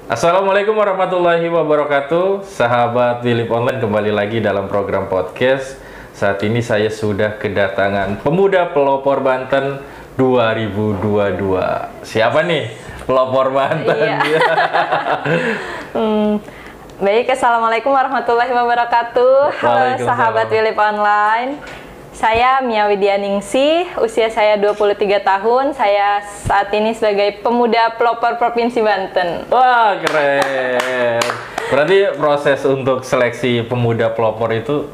Assalamualaikum warahmatullahi wabarakatuh. Sahabat Philip Online, kembali lagi dalam program podcast. Saat ini saya sudah kedatangan pemuda pelopor Banten 2022. Siapa nih pelopor Banten? Iya. Baik, Assalamualaikum warahmatullahi wabarakatuh. Halo sahabat Philip Online. Saya Mia Widyaningsih, usia saya 23 tahun. Saya saat ini sebagai pemuda pelopor Provinsi Banten. Wah, keren. Berarti proses untuk seleksi pemuda pelopor itu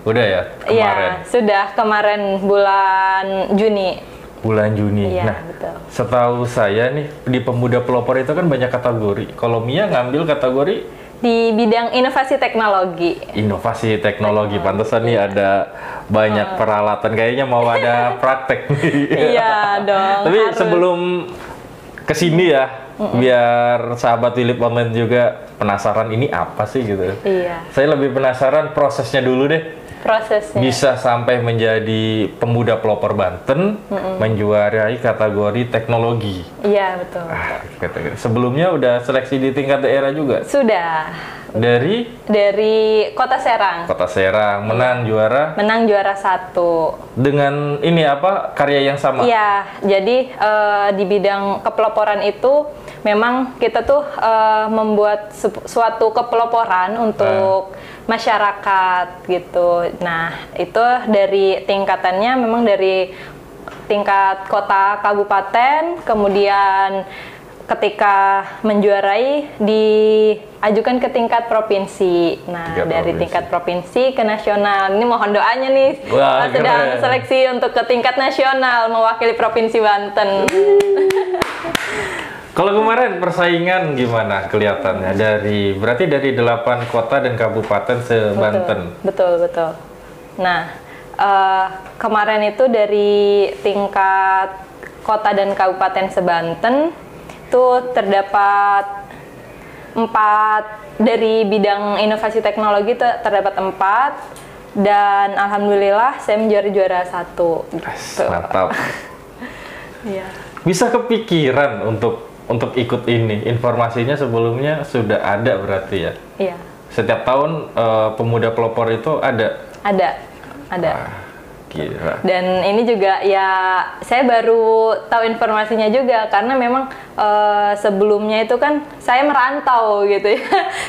udah ya kemarin? Iya, sudah kemarin bulan Juni. Bulan Juni. Iya, Nah, betul. setahu saya nih di pemuda pelopor itu kan banyak kategori. Kalau Mia ngambil kategori Di bidang inovasi teknologi. inovasi teknologi, pantesan nih ada banyak peralatan, kayaknya mau ada praktek nih. Iya dong. Tapi harus. sebelum kesini ya, biar sahabat Philip Online juga penasaran ini apa sih gitu. Iya, Saya lebih penasaran prosesnya dulu deh. prosesnya. Bisa sampai menjadi pemuda pelopor Banten, menjuarai kategori teknologi. Iya, betul. Sebelumnya udah seleksi di tingkat daerah juga. Sudah. Dari Dari Kota Serang. Kota Serang menang juara Menang juara 1. dengan ini apa karya yang sama. Iya, jadi di bidang kepeloporan itu memang kita tuh membuat suatu kepeloporan untuk masyarakat gitu. Nah, itu dari tingkatannya memang dari tingkat kota, kabupaten, kemudian ketika menjuarai diajukan ke tingkat provinsi. Nah, dari tingkat provinsi ke nasional. Ini mohon doanya nih. Wah, sedang keren. seleksi untuk ke tingkat nasional mewakili Provinsi Banten. Kalau kemarin persaingan gimana kelihatannya berarti dari 8 kota dan kabupaten se-Banten. Betul. Nah, kemarin itu dari tingkat kota dan kabupaten se-Banten itu terdapat 4 dari bidang inovasi teknologi itu terdapat 4 dan alhamdulillah saya menjadi juara 1 gitu. Mantap. Iya. Bisa kepikiran untuk ikut ini. Informasinya sebelumnya sudah ada berarti ya. Iya. Setiap tahun pemuda pelopor itu ada. Ada. Gila. Dan ini juga ya saya baru tahu informasinya juga karena memang sebelumnya itu kan saya merantau gitu ya.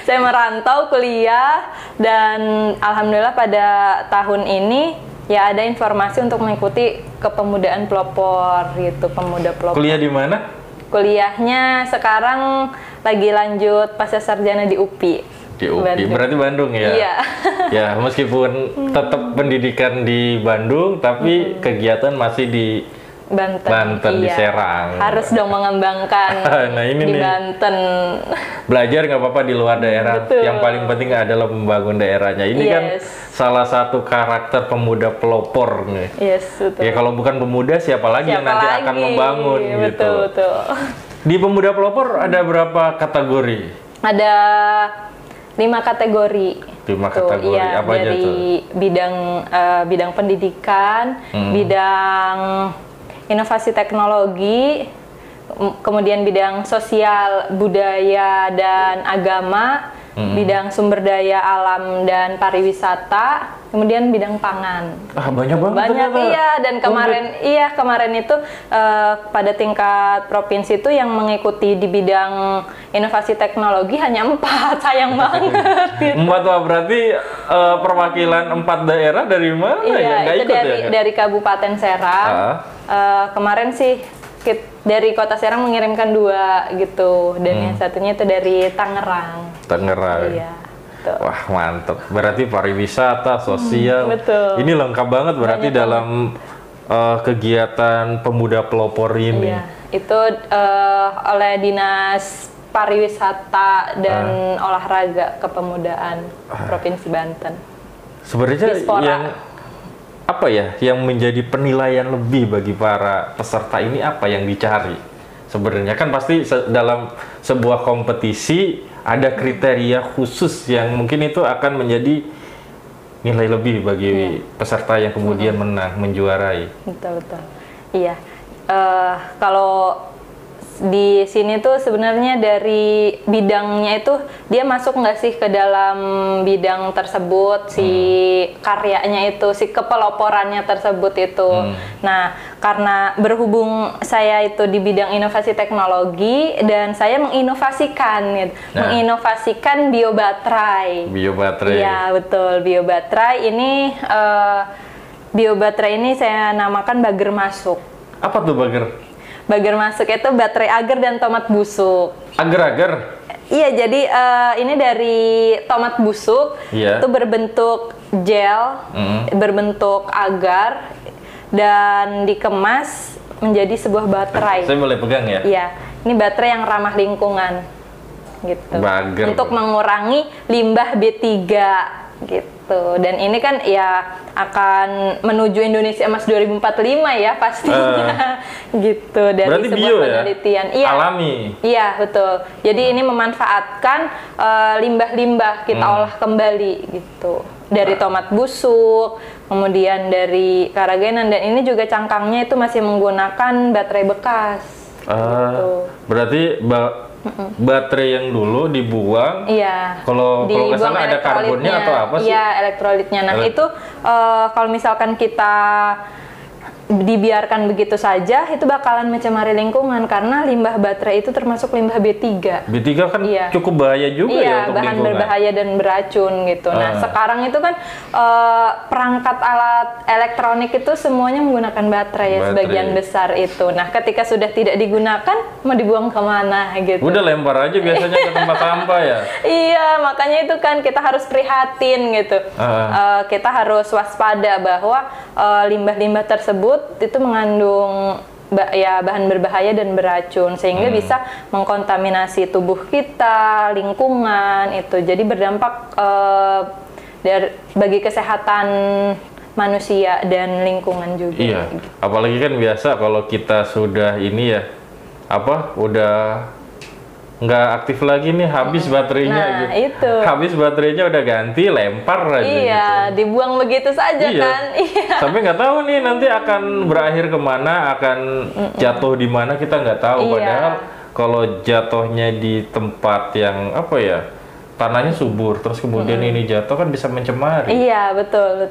Saya merantau kuliah dan alhamdulillah pada tahun ini ya ada informasi untuk mengikuti kepemudaan pelopor gitu, pemuda pelopor. Kuliah di mana? Kuliahnya sekarang lagi lanjut pasca sarjana di UPI. Di UPI. Bandung. Berarti Bandung ya? Iya. Ya, meskipun tetap pendidikan di Bandung, tapi kegiatan masih di Banten, di iya. Serang. Harus dong mengembangkan Nah, ini di nih. Banten. Belajar nggak apa-apa di luar daerah. Betul. Yang paling penting adalah membangun daerahnya. Ini kan Yes. salah satu karakter pemuda pelopor nih. Yes, betul. Ya kalau bukan pemuda, siapa lagi yang Siapa nanti lagi? akan membangun gitu. Betul. Di pemuda pelopor ada berapa kategori? Ada 5 kategori. 5 Tuh, kategori. iya, Apa aja dari tuh? bidang pendidikan, bidang inovasi teknologi, kemudian bidang sosial, budaya dan agama, bidang sumber daya alam dan pariwisata, kemudian bidang pangan. Banyak banget. Banyak, ternyata. iya. Dan kemarin itu pada tingkat provinsi itu yang mengikuti di bidang inovasi teknologi hanya 4. Sayang banget. 4 wah, berarti perwakilan 4 daerah dari mana ya? Iya, Nggak itu ikut ya? dari Kabupaten Serang. Kemarin sih dari Kota Serang mengirimkan 2 gitu, dan yang satunya itu dari Tangerang. Tangerang. Iya. Tuh. Wah, mantep. Berarti pariwisata, sosial. betul. Ini lengkap banget berarti Banyak dalam kegiatan pemuda pelopor ini. Iya, itu oleh Dinas Pariwisata dan Olahraga Kepemudaan Provinsi Banten. Sebenarnya Dispora. yang menjadi penilaian lebih bagi para peserta ini apa yang dicari? Sebenarnya kan pasti dalam sebuah kompetisi ada kriteria khusus yang mungkin itu akan menjadi nilai lebih bagi peserta yang kemudian menang, menjuarai. Betul. Iya. Kalau di sini tuh sebenarnya dari bidangnya itu dia masuk nggak sih ke dalam bidang tersebut, si karyanya itu, si kepeloporannya tersebut itu. Nah, karena berhubung saya itu di bidang inovasi teknologi dan saya menginovasikan gitu. Menginovasikan biobaterai. Biobaterai. Iya, betul, biobaterai ini biobaterai ini saya namakan bager masuk. Apa tuh bager? Bager masuk itu baterai agar dan tomat busuk. Agar-agar? Iya, jadi ini dari tomat busuk, itu berbentuk gel, berbentuk agar, dan dikemas menjadi sebuah baterai. Saya boleh pegang ya? Iya, ini baterai yang ramah lingkungan, gitu. Bager. Untuk mengurangi limbah B3, gitu. Dan ini kan ya akan menuju Indonesia Emas 2045 ya pastinya, gitu. Dari berarti sebuah bio penelitian. Ya? Iya, alami. Iya, betul. Jadi ini memanfaatkan limbah-limbah kita olah kembali, gitu. Dari tomat busuk, kemudian dari karagenan, dan ini juga cangkangnya itu masih menggunakan baterai bekas. Gitu. Berarti baterai yang dulu dibuang. Iya. Kalau nggak salah ada karbonnya atau apa sih? Iya, elektrolitnya. Nah, itu kalau misalkan kita dibiarkan begitu saja, itu bakalan mencemari lingkungan karena limbah baterai itu termasuk limbah B3. B3 kan cukup bahaya juga ya untuk bahan lingkungan. Berbahaya dan beracun gitu. Nah, sekarang itu kan perangkat alat elektronik itu semuanya menggunakan baterai ya, sebagian besar itu. Nah, ketika sudah tidak digunakan, mau dibuang kemana gitu. Udah lempar aja biasanya ke tempat sampah ya. Iya, makanya itu kan kita harus prihatin gitu. Kita harus waspada bahwa limbah-limbah tersebut itu mengandung bahan berbahaya dan beracun, sehingga bisa mengkontaminasi tubuh kita, lingkungan itu. Jadi berdampak bagi kesehatan manusia dan lingkungan juga. Iya. Apalagi kan biasa kalau kita sudah ini ya, udah nggak aktif lagi nih, habis baterainya gitu. Itu. Habis baterainya udah ganti, lempar aja. Iya, gitu. Dibuang begitu saja kan. Iya. Sampai nggak tahu nih nanti akan berakhir kemana, akan jatuh di mana, kita nggak tahu. Padahal kalau jatuhnya di tempat yang tanahnya subur, terus kemudian ini jatuh kan bisa mencemari. Iya, betul.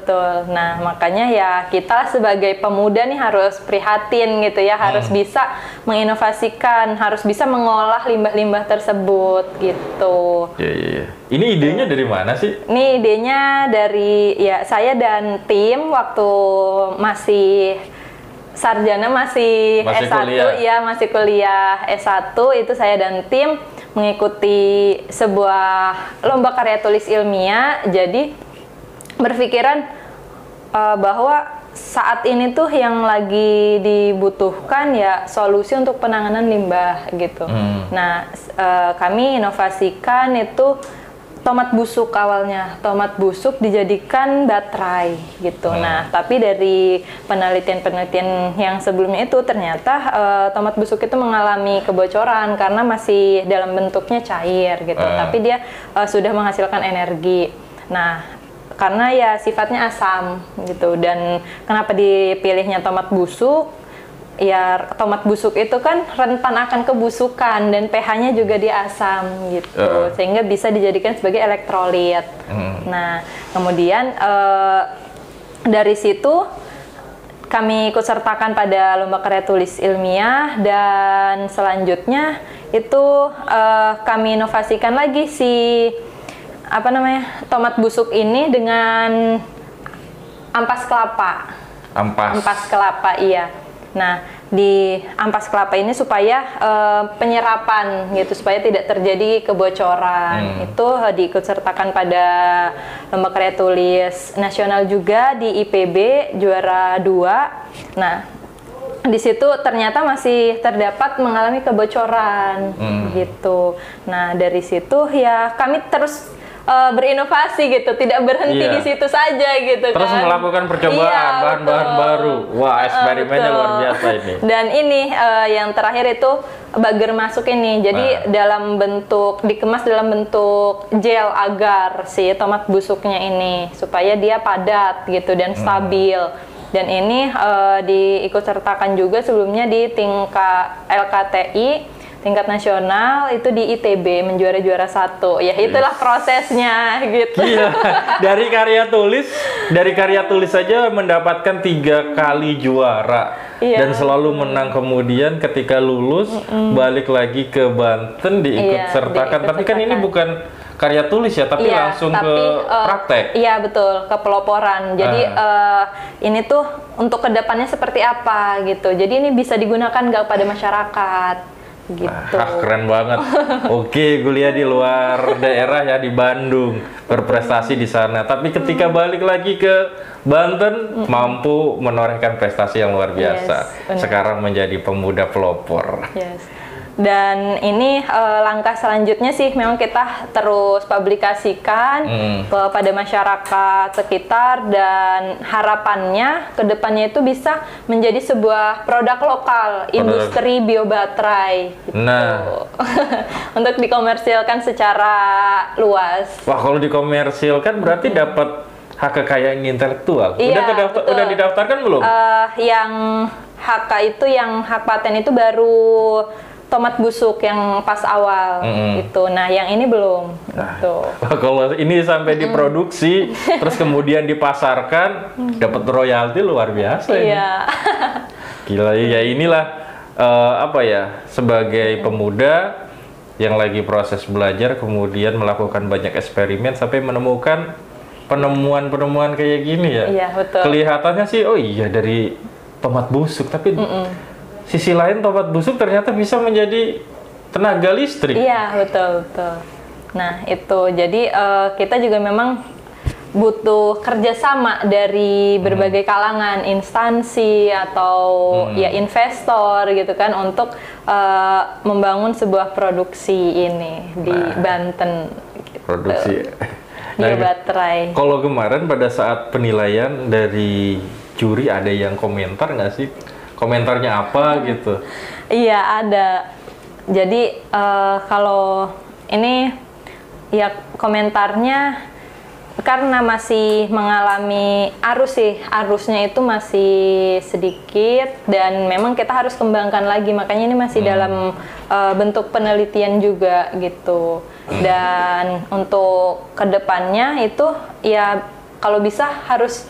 Nah, makanya ya kita sebagai pemuda nih harus prihatin gitu ya, harus bisa menginovasikan, harus bisa mengolah limbah-limbah tersebut gitu. Iya. Ini idenya dari mana sih? Ini idenya dari saya dan tim waktu masih sarjana, masih S1 kuliah. Ya, masih kuliah S1, itu saya dan tim mengikuti sebuah lomba karya tulis ilmiah. Jadi berpikiran bahwa saat ini tuh yang lagi dibutuhkan ya solusi untuk penanganan limbah gitu. Nah, kami inovasikan itu tomat busuk awalnya. Tomat busuk dijadikan baterai gitu. Nah, tapi dari penelitian-penelitian yang sebelumnya itu ternyata tomat busuk itu mengalami kebocoran karena masih dalam bentuknya cair gitu. Tapi dia sudah menghasilkan energi. Nah, karena ya sifatnya asam gitu. Dan kenapa dipilihnya tomat busuk? Ya, tomat busuk itu kan rentan akan kebusukan dan pH-nya juga dia asam gitu, sehingga bisa dijadikan sebagai elektrolit. Nah, kemudian dari situ kami ikut sertakan pada lomba karya tulis ilmiah, dan selanjutnya itu kami inovasikan lagi si tomat busuk ini dengan ampas kelapa. Ampas kelapa, iya. Nah, di ampas kelapa ini supaya penyerapan gitu, supaya tidak terjadi kebocoran. Itu diikut sertakan pada lomba karya tulis nasional juga di IPB juara 2. Nah, di situ ternyata masih terdapat mengalami kebocoran gitu. Nah, dari situ ya kami terus berinovasi gitu, tidak berhenti di situ saja gitu. Terus melakukan percobaan bahan-bahan baru. Wah, eksperimennya luar biasa ini. Dan ini yang terakhir itu bager masuk ini. Jadi dalam bentuk, dikemas dalam bentuk gel agar si tomat busuknya ini, supaya dia padat gitu dan stabil. Dan ini diikut sertakan juga sebelumnya di tingkat LKTI tingkat nasional itu di ITB menjuara juara 1. Ya itulah prosesnya gitu. Iya, dari karya tulis saja mendapatkan 3 kali juara. Iya. Dan selalu menang, kemudian ketika lulus balik lagi ke Banten diikut sertakan. Tapi kan ini bukan karya tulis ya, tapi langsung ke praktek. Iya betul, ke peloporan. Jadi ini tuh untuk kedepannya seperti apa gitu. Jadi ini bisa digunakan nggak pada masyarakat gitu. Keren banget. Oke, kuliah di luar daerah ya, di Bandung, berprestasi di sana. Tapi ketika balik lagi ke Banten, mampu menorehkan prestasi yang luar biasa. Sekarang menjadi pemuda pelopor. Yes. Dan ini langkah selanjutnya sih memang kita terus publikasikan kepada masyarakat sekitar, dan harapannya kedepannya itu bisa menjadi sebuah produk lokal industri biobaterai gitu. Nah, untuk dikomersilkan secara luas. Wah, kalau dikomersilkan berarti dapat hak kekayaan intelektual. Iya, Udah didaftarkan belum? Yang HK itu, yang hak paten itu baru tomat busuk yang pas awal gitu. Nah, yang ini belum. Gitu. Kalau ini sampai diproduksi, terus kemudian dipasarkan, dapat royalti luar biasa. Iya. Gila ya, inilah sebagai pemuda yang lagi proses belajar, kemudian melakukan banyak eksperimen sampai menemukan penemuan-penemuan kayak gini ya. Iya, betul. Kelihatannya sih, oh iya dari tomat busuk, tapi sisi lain tomat busuk ternyata bisa menjadi tenaga listrik. Iya, betul. Nah, itu jadi kita juga memang butuh kerjasama dari berbagai kalangan, instansi atau ya investor gitu kan, untuk membangun sebuah produksi ini di Banten. Gitu. Produksi. Biobaterai. Kalau kemarin pada saat penilaian dari juri ada yang komentar nggak sih? Komentarnya apa gitu? Iya, ada. Jadi kalau ini ya komentarnya karena masih mengalami arusnya itu masih sedikit, dan memang kita harus kembangkan lagi, makanya ini masih dalam bentuk penelitian juga gitu. Dan untuk kedepannya itu ya kalau bisa harus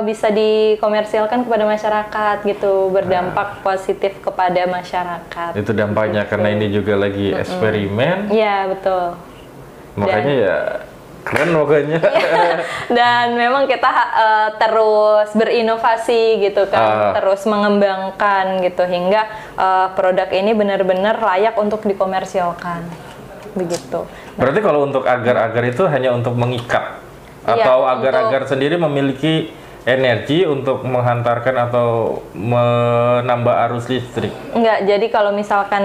bisa dikomersilkan kepada masyarakat gitu, berdampak positif kepada masyarakat. Itu dampaknya gitu. Karena ini juga lagi eksperimen. Iya, betul. Makanya ya keren pokoknya. Dan memang kita terus berinovasi gitu kan, terus mengembangkan gitu hingga produk ini benar-benar layak untuk dikomersilkan. Begitu. Berarti kalau untuk agar-agar itu hanya untuk mengikat? Atau agar-agar sendiri memiliki energi untuk menghantarkan atau menambah arus listrik? Enggak, jadi kalau misalkan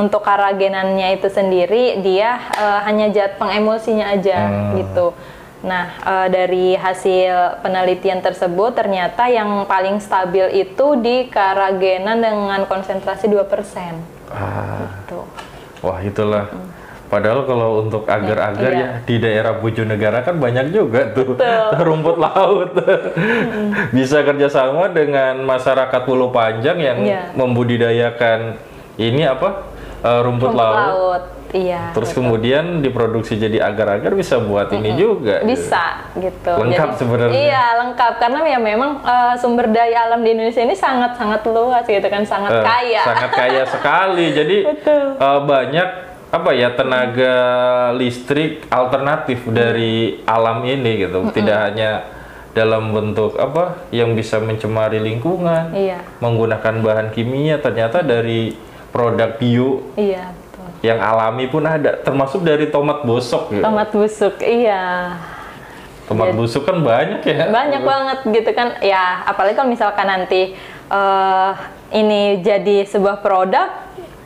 untuk karagenannya itu sendiri, dia hanya zat pengemulsinya aja gitu. Nah, dari hasil penelitian tersebut ternyata yang paling stabil itu di karagenan dengan konsentrasi 2%. Gitu. Wah, itulah. Padahal kalau untuk agar-agar ya di daerah Bojonegara kan banyak juga tuh rumput laut. Bisa kerjasama dengan masyarakat Pulau Panjang yang membudidayakan ini rumput laut. Iya. Terus kemudian diproduksi jadi agar-agar, bisa buat ini juga. Bisa gitu. Lengkap sebenarnya. Iya, lengkap karena ya memang sumber daya alam di Indonesia ini sangat-sangat luas gitu kan, sangat kaya. Sangat kaya sekali. Jadi banyak tenaga listrik alternatif dari alam ini gitu. Tidak hanya dalam bentuk yang bisa mencemari lingkungan, menggunakan bahan kimia, ternyata dari produk bio yang alami pun ada, termasuk dari tomat busuk gitu. Tomat busuk, iya. Tomat busuk kan banyak ya. Banyak banget gitu kan. Ya, apalagi kalau misalkan nanti ini jadi sebuah produk,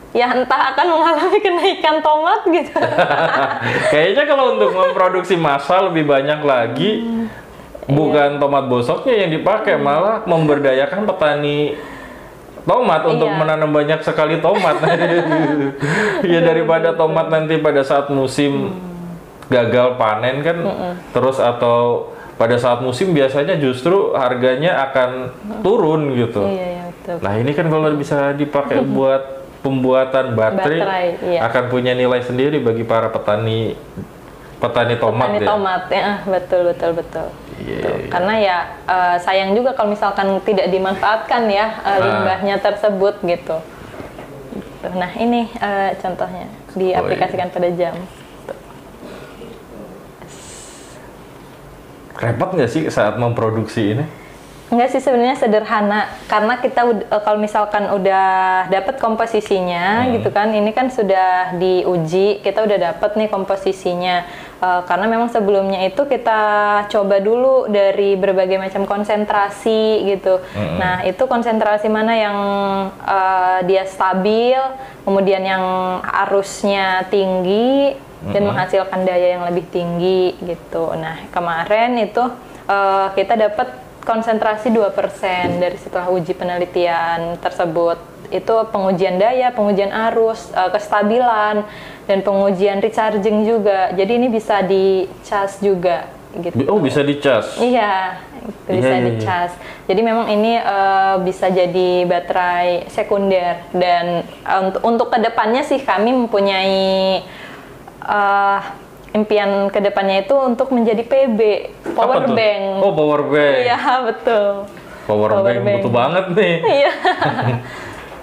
ya entah akan mengalami kenaikan tomat gitu. Kayaknya kalau untuk memproduksi massal lebih banyak lagi, bukan tomat busuknya yang dipakai, malah memberdayakan petani tomat untuk menanam banyak sekali tomat. Ya daripada tomat nanti pada saat musim gagal panen kan, terus atau pada saat musim biasanya justru harganya akan turun gitu. Iya, betul. Nah ini kan kalau bisa dipakai buat pembuatan baterai, iya. akan punya nilai sendiri bagi para petani tomat petani ya. tomat, ya, betul. Iya. Karena ya sayang juga kalau misalkan tidak dimanfaatkan ya limbahnya tersebut gitu. Nah ini contohnya diaplikasikan pada jam. Repot nggak sih saat memproduksi ini? Enggak sih, sebenarnya sederhana karena kita kalau misalkan udah dapat komposisinya gitu kan, ini kan sudah diuji, kita udah dapat nih komposisinya. Karena memang sebelumnya itu kita coba dulu dari berbagai macam konsentrasi gitu. Nah itu konsentrasi mana yang dia stabil, kemudian yang arusnya tinggi dan menghasilkan daya yang lebih tinggi gitu. Nah kemarin itu kita dapat konsentrasi 2% dari setelah uji penelitian tersebut. Itu pengujian daya, pengujian arus, kestabilan, dan pengujian recharging juga. Jadi ini bisa dicas juga gitu. Oh, bisa dicas? Iya, bisa dicas. Jadi memang ini bisa jadi baterai sekunder. Dan untuk kedepannya sih kami mempunyai impian kedepannya itu untuk menjadi PB, power bank. Oh, power bank. Iya, betul. Power bank butuh banget nih. Iya.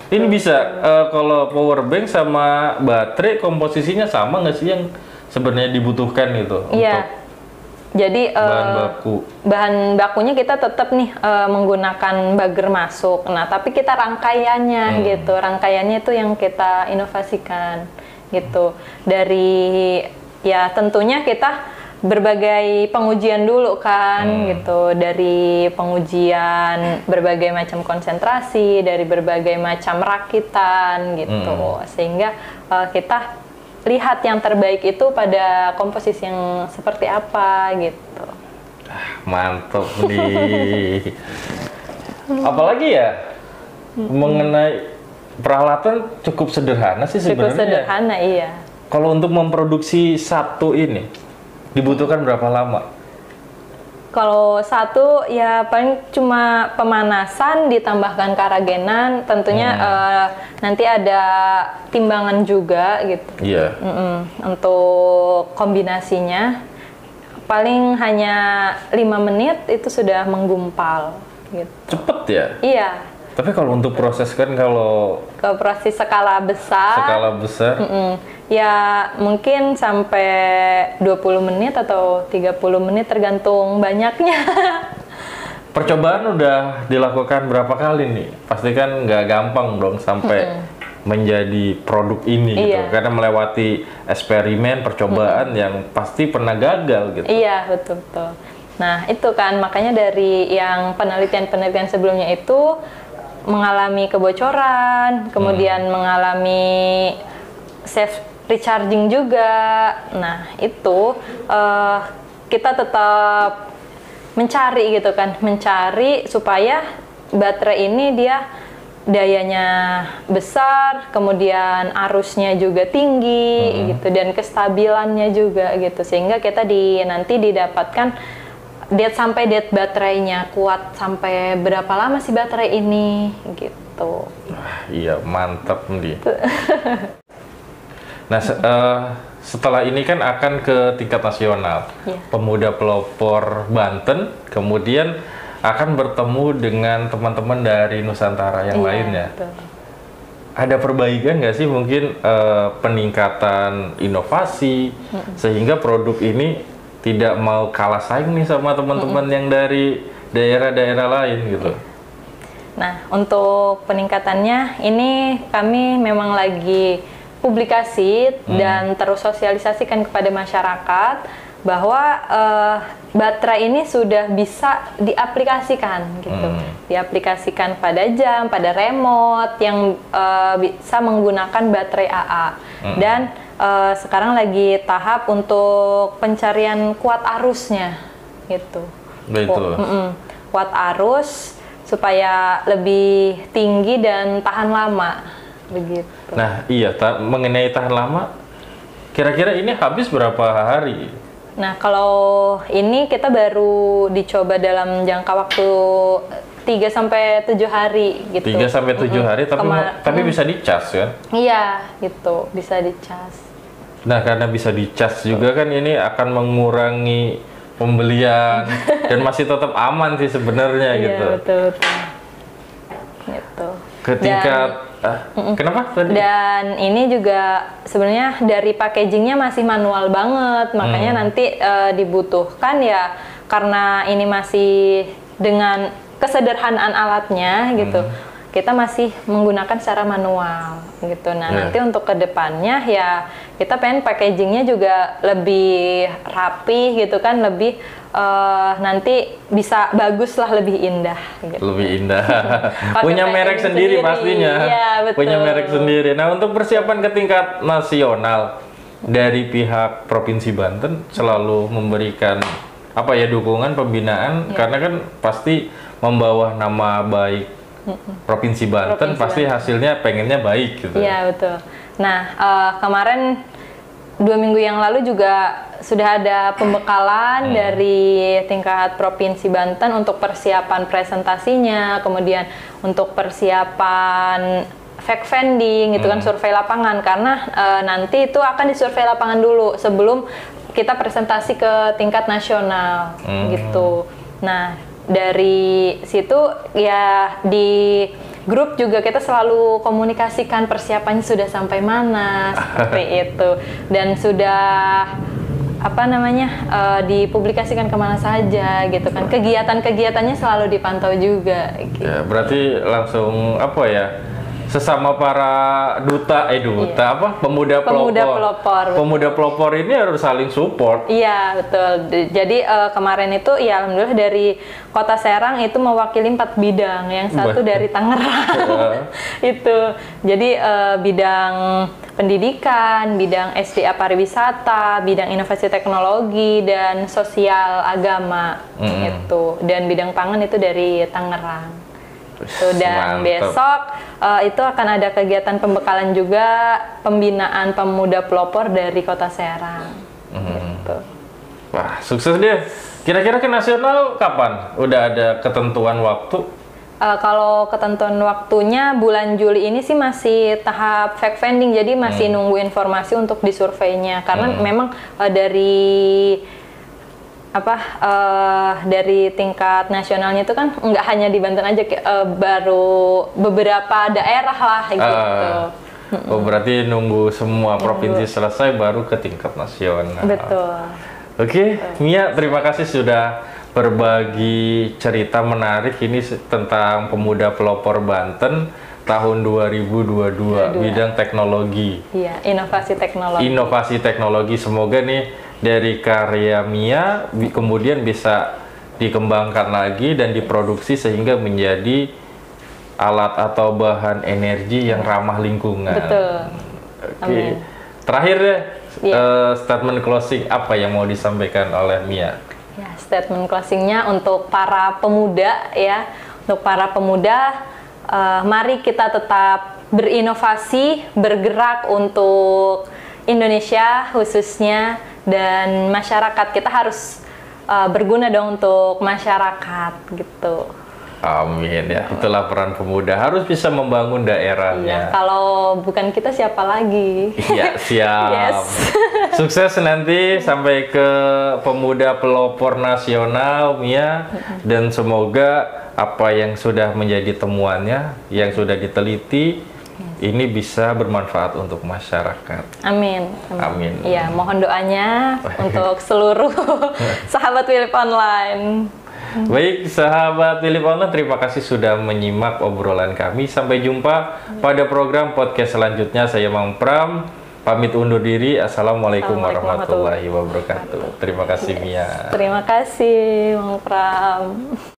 Ini bisa kalau power bank sama baterai komposisinya sama nggak sih yang sebenarnya dibutuhkan gitu? Iya. Jadi bahan baku. Bahan bakunya kita tetap nih menggunakan bager masuk. Nah, tapi kita rangkaiannya gitu. Rangkaiannya itu yang kita inovasikan gitu. Dari ya tentunya kita berbagai pengujian dulu kan gitu, dari pengujian berbagai macam konsentrasi, dari berbagai macam rakitan gitu, sehingga kita lihat yang terbaik itu pada komposisi yang seperti apa gitu. Mantap nih. Apalagi ya mengenai peralatan cukup sederhana sih sebenarnya. Cukup sederhana, iya. Kalau untuk memproduksi satu ini dibutuhkan berapa lama? Kalau satu ya paling cuma pemanasan ditambahkan karagenan, tentunya nanti ada timbangan juga gitu. Iya. Untuk kombinasinya paling hanya 5 menit itu sudah menggumpal gitu. Cepet ya? Iya. Tapi kalau untuk proses kan kalau proses skala besar. Ya mungkin sampai 20 menit atau 30 menit tergantung banyaknya. Percobaan udah dilakukan berapa kali nih? Pasti kan nggak gampang dong sampai menjadi produk ini gitu. Karena melewati eksperimen, percobaan yang pasti pernah gagal gitu. Iya, betul. Nah, itu kan makanya dari yang penelitian-penelitian sebelumnya itu mengalami kebocoran, kemudian mengalami self recharging juga. Nah, itu kita tetap mencari gitu kan, mencari supaya baterai ini dia dayanya besar, kemudian arusnya juga tinggi gitu, dan kestabilannya juga gitu, sehingga kita nanti didapatkan sampai date baterainya kuat sampai berapa lama sih baterai ini gitu. Iya, mantap nih. Nah, setelah ini kan akan ke tingkat nasional. Pemuda Pelopor Banten kemudian akan bertemu dengan teman-teman dari Nusantara yang lainnya. Betul. Ada perbaikan nggak sih mungkin peningkatan inovasi sehingga produk ini tidak mau kalah saing nih sama teman-teman yang dari daerah-daerah lain gitu? Nah, untuk peningkatannya ini kami memang lagi publikasi dan terus sosialisasikan kepada masyarakat bahwa baterai ini sudah bisa diaplikasikan gitu. Diaplikasikan pada jam, pada remote yang bisa menggunakan baterai AA. Dan sekarang lagi tahap untuk pencarian kuat arusnya gitu. Betul. Kuat arus supaya lebih tinggi dan tahan lama begitu. Nah, iya, mengenai tahan lama, kira-kira ini habis berapa hari? Nah, kalau ini kita baru dicoba dalam jangka waktu 3 sampai 7 hari gitu. 3 sampai 7 hari, tapi bisa dicas kan? Iya, gitu, bisa dicas. Nah, karena bisa dicas juga kan ini akan mengurangi pembelian dan masih tetap aman sih sebenarnya gitu. Iya, betul. Gitu. Ketika kenapa tadi? Dan ini juga sebenarnya dari packagingnya masih manual banget, makanya nanti dibutuhkan ya karena ini masih dengan kesederhanaan alatnya gitu. Kita masih menggunakan secara manual gitu. Nah, nanti untuk kedepannya ya kita pengen packagingnya juga lebih rapi gitu kan, lebih nanti bisa bagus lah, lebih indah gitu. Lebih indah. Punya merek sendiri pastinya. Ya, betul. Punya merek sendiri. Nah, untuk persiapan ke tingkat nasional dari pihak Provinsi Banten selalu memberikan dukungan pembinaan karena kan pasti membawa nama baik Provinsi Banten, pasti hasilnya pengennya baik gitu. Iya, betul. Nah, kemarin 2 minggu yang lalu juga sudah ada pembekalan dari tingkat Provinsi Banten untuk persiapan presentasinya, kemudian untuk persiapan fact finding gitu kan, survei lapangan, karena nanti itu akan disurvei lapangan dulu sebelum kita presentasi ke tingkat nasional gitu. Nah, dari situ ya di grup juga kita selalu komunikasikan persiapannya sudah sampai mana seperti itu, dan sudah dipublikasikan kemana saja gitu kan, kegiatan-kegiatannya selalu dipantau juga gitu. Ya, berarti langsung sesama para pemuda pelopor. Pemuda pelopor ini harus saling support. Iya, betul. Jadi kemarin itu ya alhamdulillah dari Kota Serang itu mewakili 4 bidang, yang satu dari Tangerang. Itu. Jadi bidang pendidikan, bidang SDA pariwisata, bidang inovasi teknologi dan sosial agama gitu. Dan bidang pangan itu dari Tangerang. Dan besok itu akan ada kegiatan pembekalan juga, pembinaan pemuda pelopor dari Kota Serang. Gitu. Wah, sukses deh. Kira-kira ke nasional kapan? Udah ada ketentuan waktu? Kalau ketentuan waktunya bulan Juli ini sih masih tahap fact finding, jadi masih nunggu informasi untuk disurveinya. Karena memang dari dari tingkat nasionalnya itu kan nggak hanya di Banten aja, baru beberapa daerah lah gitu. Oh, berarti nunggu semua provinsi selesai baru ke tingkat nasional. Betul. Oke, Mia, terima kasih sudah berbagi cerita menarik ini tentang pemuda pelopor Banten tahun 2022 bidang teknologi. Iya, inovasi teknologi. Inovasi teknologi, semoga nih dari karya Mia kemudian bisa dikembangkan lagi dan diproduksi sehingga menjadi alat atau bahan energi yang ramah lingkungan. Betul. Oke. Terakhir statement closing apa yang mau disampaikan oleh Mia? Ya, statement closingnya untuk para pemuda ya, untuk para pemuda, mari kita tetap berinovasi, bergerak untuk Indonesia khususnya, dan masyarakat kita harus berguna dong untuk masyarakat gitu. Amin ya, itulah peran pemuda, harus bisa membangun daerahnya. Iya, kalau bukan kita siapa lagi? Iya, siap. Yes. Sukses nanti sampai ke pemuda pelopor nasional, Mia, dan semoga apa yang sudah menjadi temuannya, yang sudah diteliti, ini bisa bermanfaat untuk masyarakat. Amin. Amin. Iya, mohon doanya untuk seluruh sahabat Willip Online. Baik, sahabat Willip Online, terima kasih sudah menyimak obrolan kami. Sampai jumpa pada program podcast selanjutnya. Saya Mang Pram, pamit undur diri. Assalamualaikum warahmatullahi wabarakatuh. Terima kasih, Mia. Terima kasih, Mang Pram.